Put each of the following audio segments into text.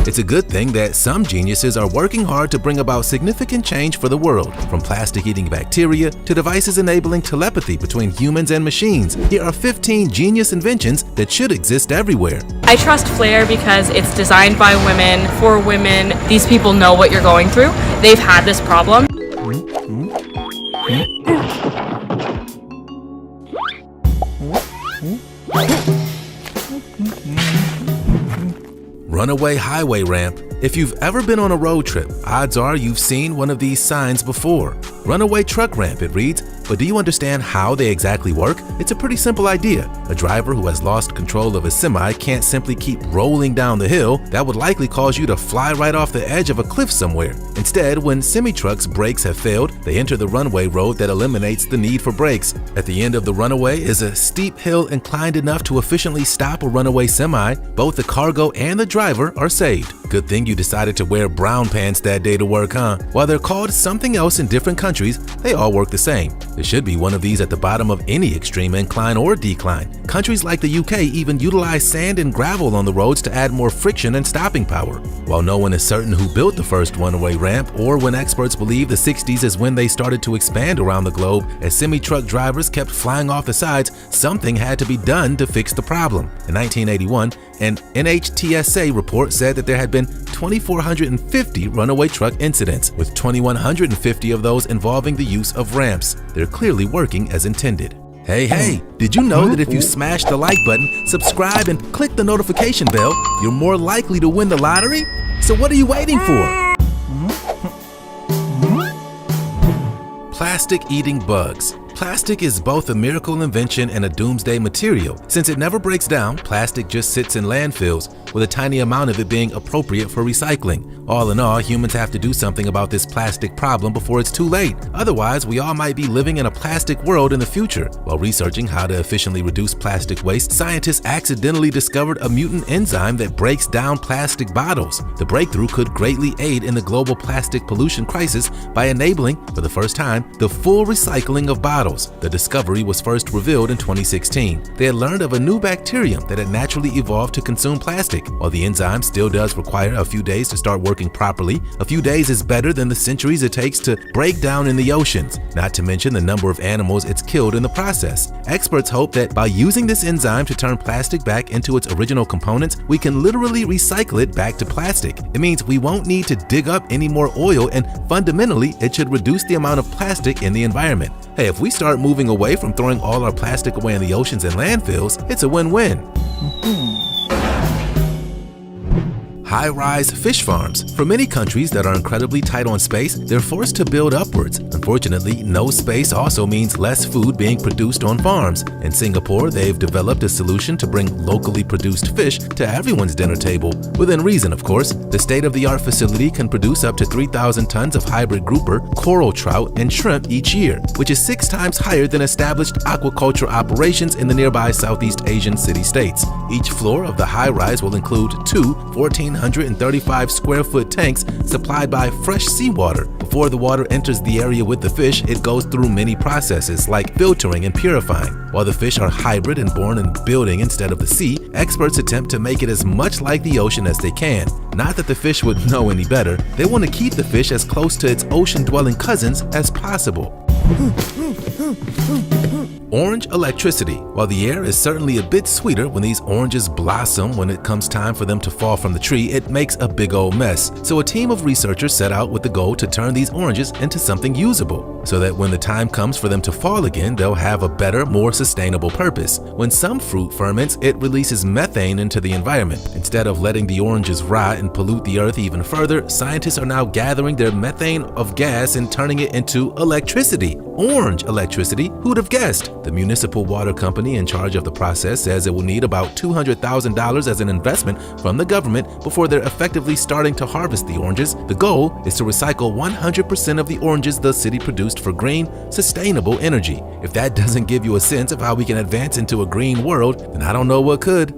It's a good thing that some geniuses are working hard to bring about significant change for the world, from plastic-eating bacteria to devices enabling telepathy between humans and machines. Here are 15 genius inventions that should exist everywhere. I trust Flair because it's designed by women, for women. These people know what you're going through. They've had this problem. Runaway highway ramp. If you've ever been on a road trip, odds are you've seen one of these signs before. Runaway truck ramp, it reads, but do you understand how they exactly work? It's a pretty simple idea. A driver who has lost control of a semi can't simply keep rolling down the hill. That would likely cause you to fly right off the edge of a cliff somewhere. Instead, when semi-trucks' brakes have failed, they enter the runway road that eliminates the need for brakes. At the end of the runaway is a steep hill inclined enough to efficiently stop a runaway semi. Both the cargo and the driver are saved. Good thing you decided to wear brown pants that day to work, huh? While they're called something else in different countries, they all work the same. There should be one of these at the bottom of any extreme incline or decline. Countries like the UK even utilize sand and gravel on the roads to add more friction and stopping power. While no one is certain who built the first runaway ramp, or when experts believe the 60s is when they started to expand around the globe, as semi-truck drivers kept flying off the sides, something had to be done to fix the problem. In 1981, an NHTSA report said that there had been 2,450 runaway truck incidents, with 2,150 of those involving the use of ramps. They're clearly working as intended. Hey, did you know that if you smash the like button, subscribe, and click the notification bell, you're more likely to win the lottery? So what are you waiting for? Plastic-eating bugs. Plastic is both a miracle invention and a doomsday material. Since it never breaks down, plastic just sits in landfills, with a tiny amount of it being appropriate for recycling. All in all, humans have to do something about this plastic problem before it's too late. Otherwise, we all might be living in a plastic world in the future. While researching how to efficiently reduce plastic waste, scientists accidentally discovered a mutant enzyme that breaks down plastic bottles. The breakthrough could greatly aid in the global plastic pollution crisis by enabling, for the first time, the full recycling of bottles. The discovery was first revealed in 2016. They had learned of a new bacterium that had naturally evolved to consume plastic. While the enzyme still does require a few days to start working properly, a few days is better than the centuries it takes to break down in the oceans, not to mention the number of animals it's killed in the process. Experts hope that by using this enzyme to turn plastic back into its original components, we can literally recycle it back to plastic. It means we won't need to dig up any more oil, and fundamentally, it should reduce the amount of plastic in the environment. Hey, if we start moving away from throwing all our plastic away in the oceans and landfills, it's a win-win. High-rise fish farms. For many countries that are incredibly tight on space, they're forced to build upwards. Unfortunately, no space also means less food being produced on farms. In Singapore, they've developed a solution to bring locally produced fish to everyone's dinner table. Within reason, of course. The state-of-the-art facility can produce up to 3,000 tons of hybrid grouper, coral trout, and shrimp each year, which is 6 times higher than established aquaculture operations in the nearby Southeast Asian city-states. Each floor of the high-rise will include 2 1,435 square foot tanks supplied by fresh seawater. Before the water enters the area with the fish, it goes through many processes like filtering and purifying. While the fish are hybrid and born in building instead of the sea, experts attempt to make it as much like the ocean as they can. Not that the fish would know any better, they want to keep the fish as close to its ocean-dwelling cousins as possible. Orange electricity. While the air is certainly a bit sweeter when these oranges blossom, when it comes time for them to fall from the tree, it makes a big old mess. So a team of researchers set out with the goal to turn these oranges into something usable, so that when the time comes for them to fall again, they'll have a better, more sustainable purpose. When some fruit ferments, it releases methane into the environment. Instead of letting the oranges rot and pollute the earth even further, scientists are now gathering their methane of gas and turning it into electricity. Orange electricity? Who'd have guessed? The municipal water company in charge of the process says it will need about $200,000 as an investment from the government before they're effectively starting to harvest the oranges. The goal is to recycle 100% of the oranges the city produced for green, sustainable energy. If that doesn't give you a sense of how we can advance into a green world, then I don't know what could.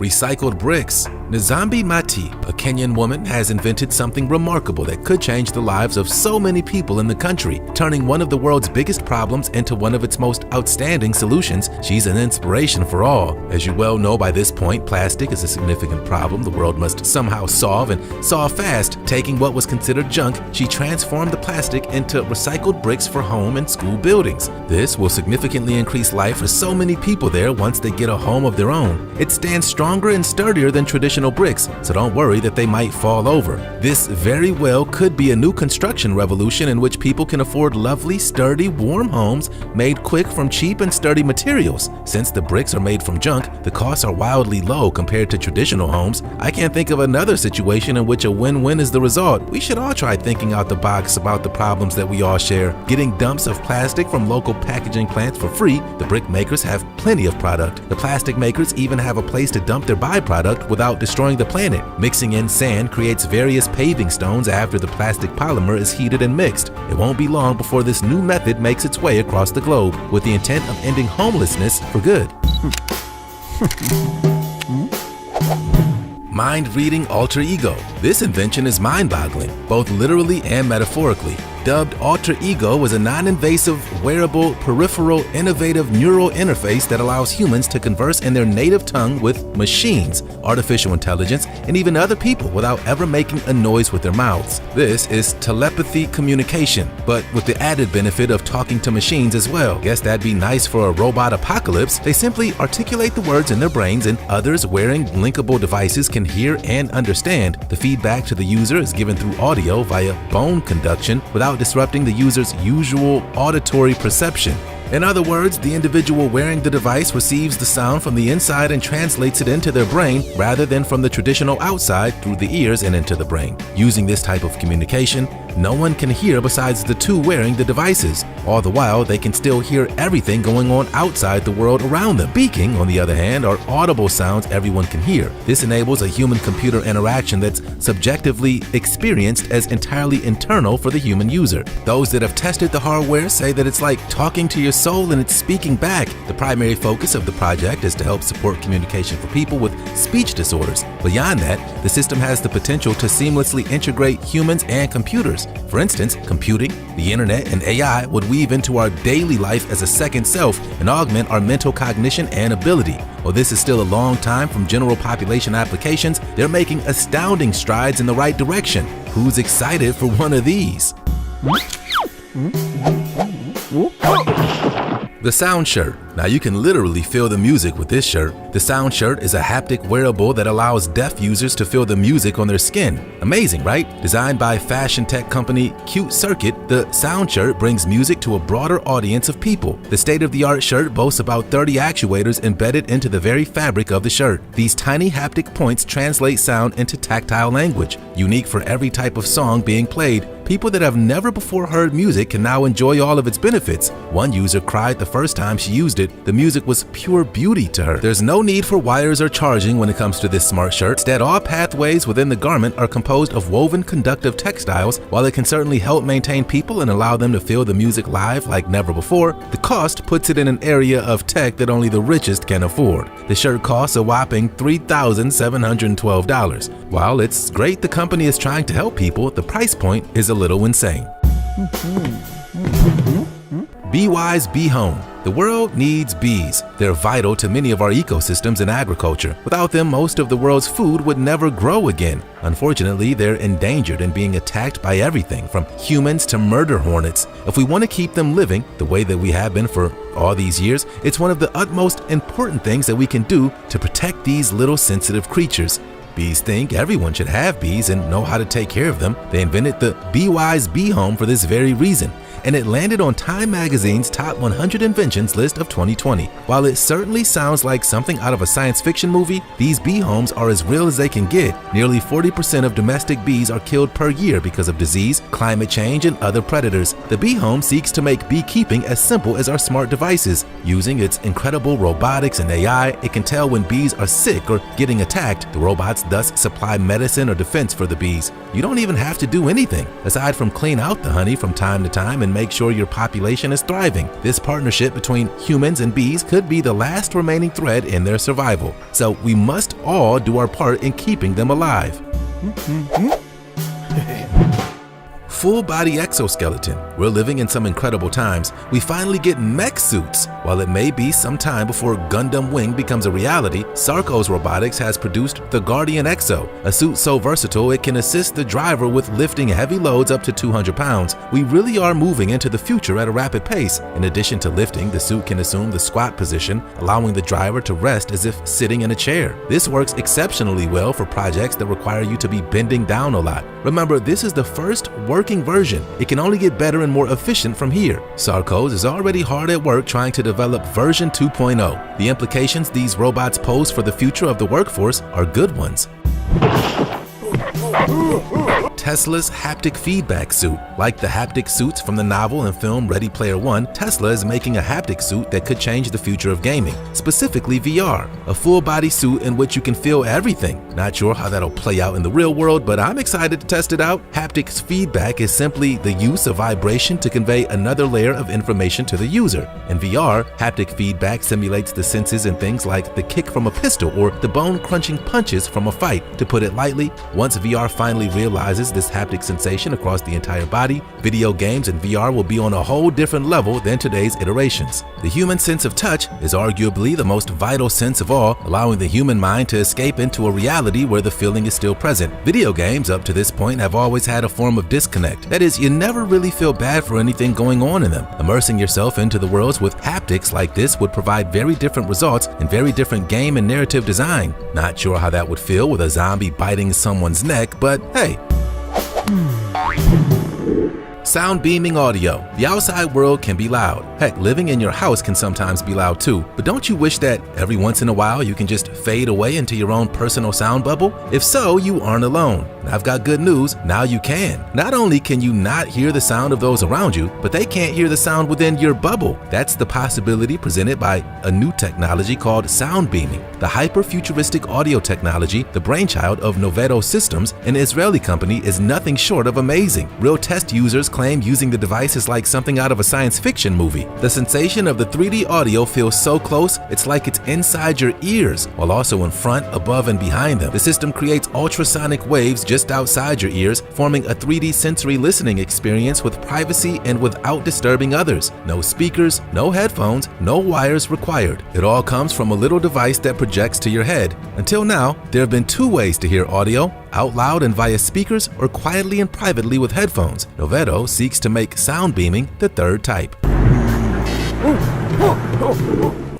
Recycled bricks. Nzambi Mati, a Kenyan woman, has invented something remarkable that could change the lives of so many people in the country, turning one of the world's biggest problems into one of its most outstanding solutions. She's an inspiration for all. As you well know by this point, plastic is a significant problem the world must somehow solve, and solve fast. Taking what was considered junk, she transformed the plastic into recycled bricks for home and school buildings. This will significantly increase life for so many people there once they get a home of their own. It stands stronger and sturdier than traditional bricks, so don't worry that they might fall over. This very well could be a new construction revolution in which people can afford lovely, sturdy, warm homes made quick from cheap and sturdy materials. Since the bricks are made from junk, the costs are wildly low compared to traditional homes. I can't think of another situation in which a win-win is the result. We should all try thinking out the box about the problems that we all share. Getting dumps of plastic from local packaging plants for free, the brick makers have plenty of product. The plastic makers even have a place to dump their byproduct without destroying the planet. Mixing in sand creates various paving stones after the plastic polymer is heated and mixed. It won't be long before this new method makes its way across the globe with the intent of ending homelessness for good. Mind-reading alter ego. This invention is mind-boggling, both literally and metaphorically. Dubbed Alter Ego is a non-invasive, wearable, peripheral, innovative neural interface that allows humans to converse in their native tongue with machines, artificial intelligence, and even other people without ever making a noise with their mouths. This is telepathy communication, but with the added benefit of talking to machines as well. Guess that'd be nice for a robot apocalypse. They simply articulate the words in their brains, and others wearing linkable devices can hear and understand. The feedback to the user is given through audio via bone conduction without disrupting the user's usual auditory perception. In other words, the individual wearing the device receives the sound from the inside and translates it into their brain rather than from the traditional outside through the ears and into the brain. Using this type of communication, no one can hear besides the two wearing the devices. All the while, they can still hear everything going on outside the world around them. Speaking, on the other hand, are audible sounds everyone can hear. This enables a human-computer interaction that's subjectively experienced as entirely internal for the human user. Those that have tested the hardware say that it's like talking to your soul and it's speaking back. The primary focus of the project is to help support communication for people with speech disorders. Beyond that, the system has the potential to seamlessly integrate humans and computers. For instance, computing, the internet, and AI would weave into our daily life as a second self and augment our mental cognition and ability. While this is still a long time from general population applications, they're making astounding strides in the right direction. Who's excited for one of these? The Sound Shirt. Now you can literally feel the music with this shirt. The Sound Shirt is a haptic wearable that allows deaf users to feel the music on their skin. Amazing, right? Designed by fashion tech company Cute Circuit, the Sound Shirt brings music to a broader audience of people. The state-of-the-art shirt boasts about 30 actuators embedded into the very fabric of the shirt. These tiny haptic points translate sound into tactile language, unique for every type of song being played. People that have never before heard music can now enjoy all of its benefits. One user cried the first time she used it. The music was pure beauty to her. There's no need for wires or charging when it comes to this smart shirt. Instead, all pathways within the garment are composed of woven conductive textiles. While it can certainly help maintain people and allow them to feel the music live like never before, the cost puts it in an area of tech that only the richest can afford. The shirt costs a whopping $3,712. While it's great the company is trying to help people, the price point is a little insane. Be wise, be home. The world needs bees. They're vital to many of our ecosystems and agriculture. Without them, most of the world's food would never grow again. Unfortunately, they're endangered and being attacked by everything from humans to murder hornets. If we want to keep them living the way that we have been for all these years, it's one of the utmost important things that we can do to protect these little sensitive creatures. Bees think everyone should have bees and know how to take care of them. They invented the Be Wise, Be Home for this very reason, and it landed on Time Magazine's Top 100 Inventions list of 2020. While it certainly sounds like something out of a science fiction movie, these bee homes are as real as they can get. Nearly 40% of domestic bees are killed per year because of disease, climate change, and other predators. The bee home seeks to make beekeeping as simple as our smart devices. Using its incredible robotics and AI, it can tell when bees are sick or getting attacked. The robots thus supply medicine or defense for the bees. You don't even have to do anything aside from clean out the honey from time to time and make sure your population is thriving. This partnership between humans and bees could be the last remaining thread in their survival. So we must all do our part in keeping them alive. Full body exoskeleton. We're living in some incredible times. We finally get mech suits. While it may be some time before Gundam Wing becomes a reality, Sarcos Robotics has produced the Guardian Exo, a suit so versatile it can assist the driver with lifting heavy loads up to 200 pounds. We really are moving into the future at a rapid pace. In addition to lifting, the suit can assume the squat position, allowing the driver to rest as if sitting in a chair. This works exceptionally well for projects that require you to be bending down a lot. Remember, this is the first working version. It can only get better and more efficient from here. Sarcos is already hard at work trying to develop version 2.0. The implications these robots pose for the future of the workforce are good ones. Tesla's haptic feedback suit. Like the haptic suits from the novel and film Ready Player One, Tesla is making a haptic suit that could change the future of gaming, specifically VR. A full-body suit in which you can feel everything. Not sure how that'll play out in the real world, but I'm excited to test it out. Haptic feedback is simply the use of vibration to convey another layer of information to the user. In VR, haptic feedback simulates the senses in things like the kick from a pistol or the bone-crunching punches from a fight. To put it lightly, once VR finally realizes this haptic sensation across the entire body, video games and VR will be on a whole different level than today's iterations. The human sense of touch is arguably the most vital sense of all, allowing the human mind to escape into a reality where the feeling is still present. Video games up to this point have always had a form of disconnect. That is, you never really feel bad for anything going on in them. Immersing yourself into the worlds with haptics like this would provide very different results and very different game and narrative design. Not sure how that would feel with a zombie biting someone's neck, but hey. Sound beaming audio. The outside world can be loud. Heck, living in your house can sometimes be loud too. But don't you wish that every once in a while you can just fade away into your own personal sound bubble? If so, you aren't alone. I've got good news. Now you can. Not only can you not hear the sound of those around you, but they can't hear the sound within your bubble. That's the possibility presented by a new technology called sound beaming. The hyper-futuristic audio technology, the brainchild of Novedo Systems, an Israeli company, is nothing short of amazing. Real test users claim using the device is like something out of a science fiction movie. The sensation of the 3D audio feels so close, it's like it's inside your ears, while also in front, above, and behind them. The system creates ultrasonic waves just outside your ears, forming a 3D sensory listening experience with privacy and without disturbing others. No speakers, no headphones, no wires required. It all comes from a little device that projects to your head. Until now, there have been two ways to hear audio: out loud and via speakers, or quietly and privately with headphones. Novedo seeks to make sound beaming the third type.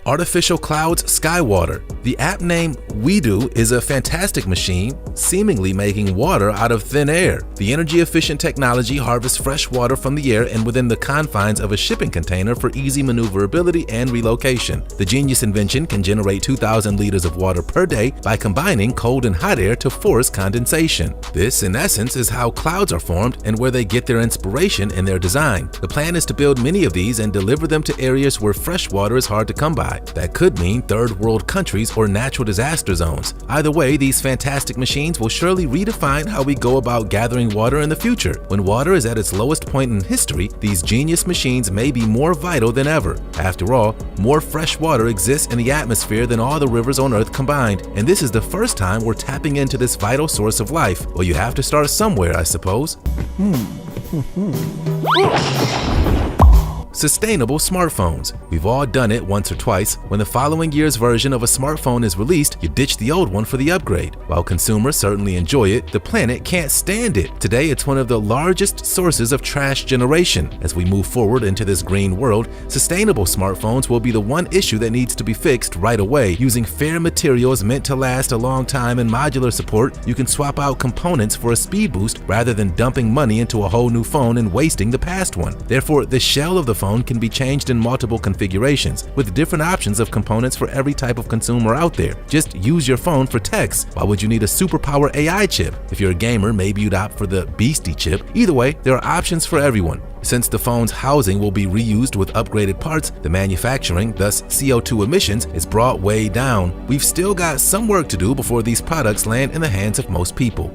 Artificial Clouds Skywater. The app named WeDo is a fantastic machine, seemingly making water out of thin air. The energy-efficient technology harvests fresh water from the air and within the confines of a shipping container for easy maneuverability and relocation. The genius invention can generate 2,000 liters of water per day by combining cold and hot air to force condensation. This, in essence, is how clouds are formed and where they get their inspiration in their design. The plan is to build many of these and deliver them to areas where fresh water is hard to come by. That could mean third world countries or natural disaster zones. Either way, these fantastic machines will surely redefine how we go about gathering water in the future. When water is at its lowest point in history, these genius machines may be more vital than ever. After all, more fresh water exists in the atmosphere than all the rivers on Earth combined, and this is the first time we're tapping into this vital source of life. Well, you have to start somewhere, I suppose. Sustainable smartphones. We've all done it once or twice. When the following year's version of a smartphone is released, you ditch the old one for the upgrade. While consumers certainly enjoy it, the planet can't stand it. Today, it's one of the largest sources of trash generation. As we move forward into this green world, sustainable smartphones will be the one issue that needs to be fixed right away. Using fair materials meant to last a long time and modular support, you can swap out components for a speed boost rather than dumping money into a whole new phone and wasting the past one. Therefore, the shell of the phone can be changed in multiple configurations, with different options of components for every type of consumer out there. Just use your phone for text. Why would you need a superpower AI chip? If you're a gamer, maybe you'd opt for the Beastie chip. Either way, there are options for everyone. Since the phone's housing will be reused with upgraded parts, the manufacturing, thus CO2 emissions, is brought way down. We've still got some work to do before these products land in the hands of most people.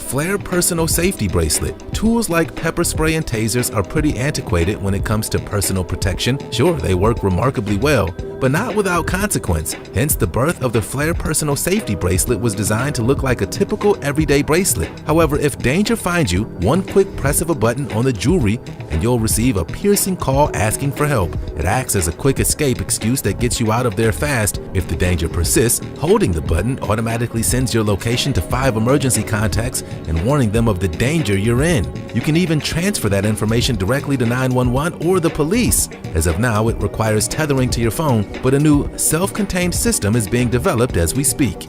Flare Personal Safety Bracelet. Tools like pepper spray and tasers are pretty antiquated when it comes to personal protection. Sure, they work remarkably well, but not without consequence. Hence, the birth of the Flare Personal Safety Bracelet was designed to look like a typical everyday bracelet. However, if danger finds you, one quick press of a button on the jewelry and you'll receive a piercing call asking for help. It acts as a quick escape excuse that gets you out of there fast. If the danger persists, holding the button automatically sends your location to 5 emergency contacts and warning them of the danger you're in. You can even transfer that information directly to 911 or the police. As of now, it requires tethering to your phone, but a new self-contained system is being developed as we speak.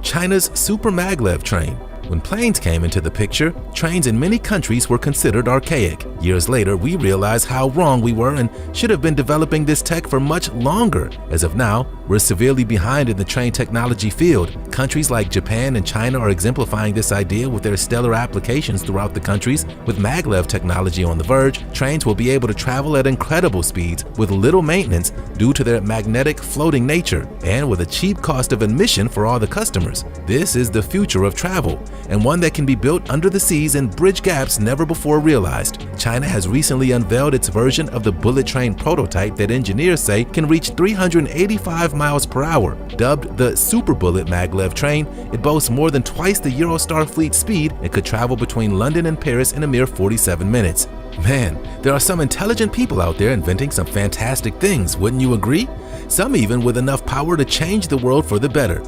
China's Super Maglev train. When planes came into the picture, trains in many countries were considered archaic. Years later, we realized how wrong we were and should have been developing this tech for much longer. As of now, we're severely behind in the train technology field. Countries like Japan and China are exemplifying this idea with their stellar applications throughout the countries. With maglev technology on the verge, trains will be able to travel at incredible speeds with little maintenance due to their magnetic floating nature and with a cheap cost of admission for all the customers. This is the future of travel, and one that can be built under the seas and bridge gaps never before realized. China has recently unveiled its version of the bullet train prototype that engineers say can reach 385 miles per hour. Dubbed the Super Bullet Maglev train, it boasts more than twice the Eurostar fleet speed and could travel between London and Paris in a mere 47 minutes. Man, there are some intelligent people out there inventing some fantastic things, wouldn't you agree? Some even with enough power to change the world for the better.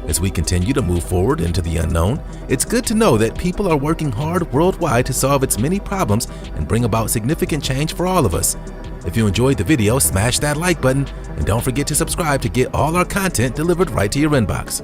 As we continue to move forward into the unknown, it's good to know that people are working hard worldwide to solve its many problems and bring about significant change for all of us. If you enjoyed the video, smash that like button and don't forget to subscribe to get all our content delivered right to your inbox.